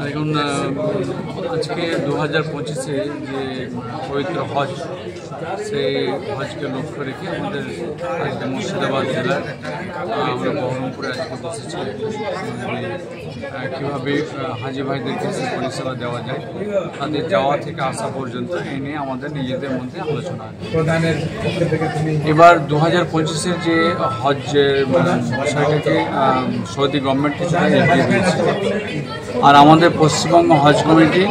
এখন আজকে 2025-এ যে পবিত্র হজ, সেই হজকে লক্ষ্য রেখে আমাদের আজকে মুর্শিদাবাদ জেলার আমরা বহরমপুরে আজকে বসেছি কীভাবে হাজি ভাইদেরকে সেই পরিষেবা দেওয়া যায়, তাদের যাওয়া থেকে আসা পর্যন্ত এই নিয়ে আমাদের নিজেদের মধ্যে আলোচনা। এবার 2025-এর যে হজের বিষয়টাকে সৌদি গভর্নমেন্ট কিছুটা এগিয়ে দিয়েছে, আর আমাদের পশ্চিমবঙ্গ হজ কমিটি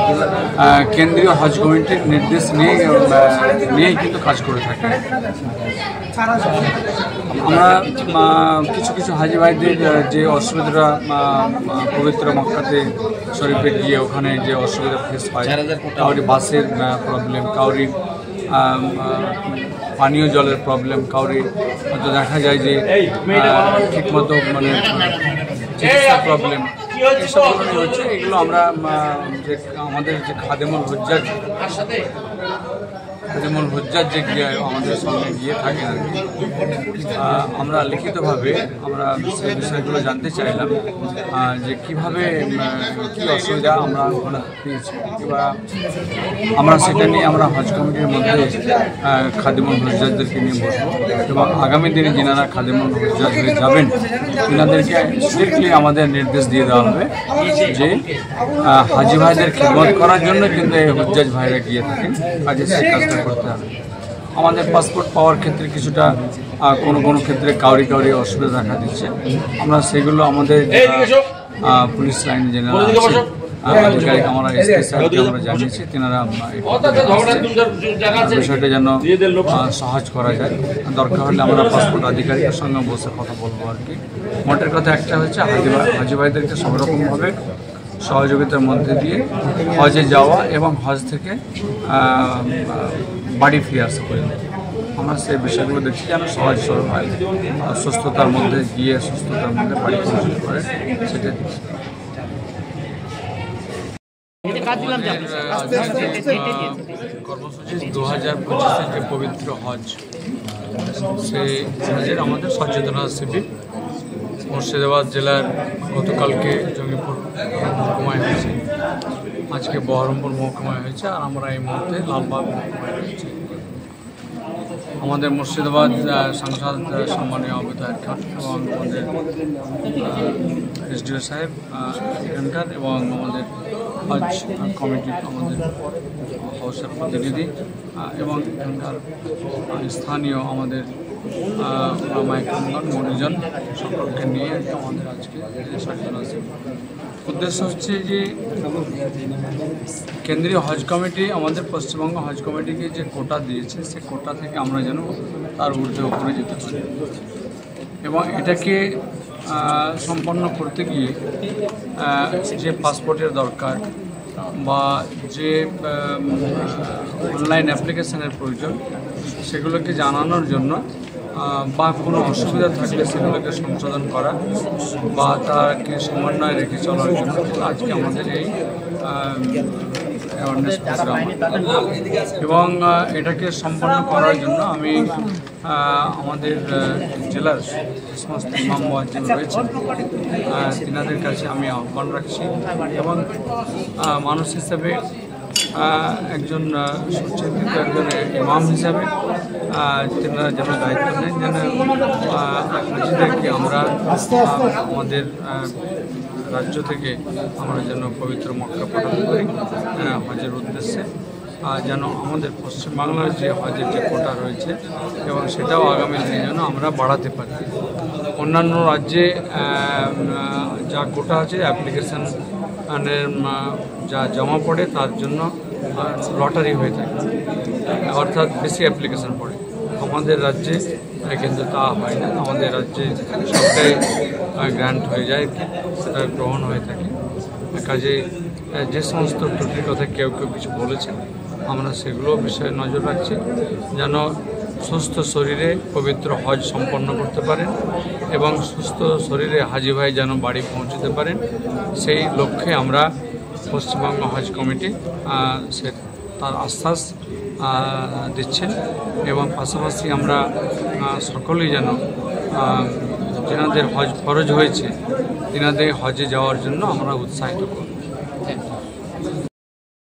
কেন্দ্রীয় হজ কমিটির নির্দেশ নিয়েই কিন্তু কাজ করে থাকে। আমরা কিছু কিছু হাজি ভাইদের যে অসুবিধাটা পবিত্র মক্কাতে শরীফে গিয়ে ওখানে যে অসুবিধা ফেস পায়, কাউরি বাসের প্রবলেম, কাউরি পানীয় জলের প্রবলেম, কাউরি হয়তো দেখা যায় যে ঠিকমতো মানে চিকিৎসার প্রবলেম, এইসব ধরনের হচ্ছে। এগুলো আমরা যে আমাদের যে খাদেমুল হুজ্জাজ যে গিয়ে আমাদের সঙ্গে গিয়ে থাকেন আর কি, আমরা লিখিতভাবে আমরা সেই বিষয়গুলো জানতে চাইলাম যে কীভাবে কী অসুবিধা আমরা পেয়েছি, কিংবা আমরা সেটা নিয়ে আমরা হজ কমিটির মধ্যে খাদেমুল হুজ্জাজদেরকে নিয়ে বসবো এবং আগামী দিনে যিনারা খাদেমুল হুজ্জাজ হয়ে যাবেন তিনাদেরকে স্ট্রিক্টলি আমাদের নির্দেশ দিয়ে দেওয়া হবে যে হাজি ভাইদের খিদমত করার জন্য কিন্তু এই হুজ্জাজ ভাইরা গিয়ে থাকেন, কাজে সেই কাজটা করতে হবে। আমাদের পাসপোর্ট পাওয়ার ক্ষেত্রে কিছুটা কোনো ক্ষেত্রে কাউরি অসুবিধা দেখা দিচ্ছে, আমরা সেগুলো আমাদের পুলিশ লাইন জেনারেল আধিকারিক আমরা এসপি সাহেবকে আমরা জানিয়েছি, তেনারা বিষয়টা যেন সহজ করা যায়। দরকার হলে আমরা পাসপোর্ট আধিকারিকের সঙ্গে বসে কথা বলবো আর কি। মোটের কথা একটা হচ্ছে হাজি ভাইদেরকে সব রকমভাবে সহযোগিতার মধ্যে দিয়ে হজে যাওয়া এবং হজ থেকে বাড়ি ফিরে আসতে পর্যন্ত আমরা সেই বিষয়গুলো দেখছি যেন সহজ সরল হয়, সুস্থতার মধ্যে গিয়ে সুস্থতার মধ্যে বাড়ি পৌঁছতে পারে, সেটা দেখছি। কর্মসূচি 2025-এর যে পবিত্র হজ, সেই হজের আমাদের সচেতনতা শিবির মুর্শিদাবাদ জেলার গতকালকে জঙ্গিপুর মহকুমায় হয়েছে, আজকে বহরমপুর মহকুমায় হয়েছে, আর আমরা এই মুহূর্তে লালবাগ মহকুমায় হয়েছে। আমাদের মুর্শিদাবাদ সাংসদ সম্মানীয় আবেদন খান এবং আমাদের এসডিও সাহেব এখানকার এবং আমাদের হজ কমিটির আমাদের হাউসের প্রতিনিধি এবং এখানকার স্থানীয় আমাদের মাইক্রোমগণ মনিজন সকলকে নিয়ে আমাদের আজকে সচেতন আছে। উদ্দেশ্য হচ্ছে যে কেন্দ্রীয় হজ কমিটি আমাদের পশ্চিমবঙ্গ হজ কমিটিকে যে কোটা দিয়েছে, সে কোটা থেকে আমরা যেন তার ঊর্ধ্বে উপরে যেতে পারি এবং এটাকে সম্পন্ন করতে গিয়ে যে পাসপোর্টের দরকার বা যে অনলাইন অ্যাপ্লিকেশনের প্রয়োজন, সেগুলোকে জানানোর জন্য বা কোনো অসুবিধা থাকলে সেগুলোকে সংশোধন করা বা তাকে সমন্বয় রেখে চলার জন্য আজকে আমাদের এই অ্যাওয়ারনেস প্রোগ্রাম। এবং এটাকে সম্পন্ন করার জন্য আমি আমাদের জেলার যে সমস্ত ইমাম মুয়াজ্জিন রয়েছেন তিনাদের কাছে আমি আহ্বান রাখছি এবং মানুষ হিসেবে একজন সুচিন্তিত একজন ইমাম হিসাবে তেনারা যেন দায়িত্ব নেন, যেন হাজিদেরকে আমরা আমাদের রাজ্য থেকে আমরা যেন পবিত্র মক্কা পাঠাতে পারি হজের উদ্দেশ্যে, যেন আমাদের পশ্চিমবাংলার যে হজের যে কোটা রয়েছে এবং সেটাও আগামী দিনে যেন আমরা বাড়াতে পারি। অন্যান্য রাজ্যে যা কোটা আছে অ্যাপ্লিকেশানের যা জমা পড়ে তার জন্য লটারি হয়ে থাকে, অর্থাৎ বেশি অ্যাপ্লিকেশান পড়ে। আমাদের রাজ্যে কিন্তু তা হয় না, আমাদের রাজ্যে সবটাই গ্র্যান্ট হয়ে যায়, সেটা গ্রহণ হয়ে থাকে। কাজে যে সমস্ত ত্রুটির কথা কেউ কিছু বলেছেন, আমরা সেগুলো বিষয়ে নজর রাখছি যেন সুস্থ শরীরে পবিত্র হজ সম্পন্ন করতে পারেন এবং সুস্থ শরীরে হাজি ভাই যেন বাড়ি পৌঁছতে পারেন, সেই লক্ষ্যে আমরা পশ্চিমবঙ্গ হজ কমিটি তার আশ্বাস দিচ্ছেন এবং পাশাপাশি আমরা সকলেই যেন যেনাদের হজ ফরজ হয়েছে তেনাদের হজে যাওয়ার জন্য আমরা উৎসাহিত করব। থ্যাংক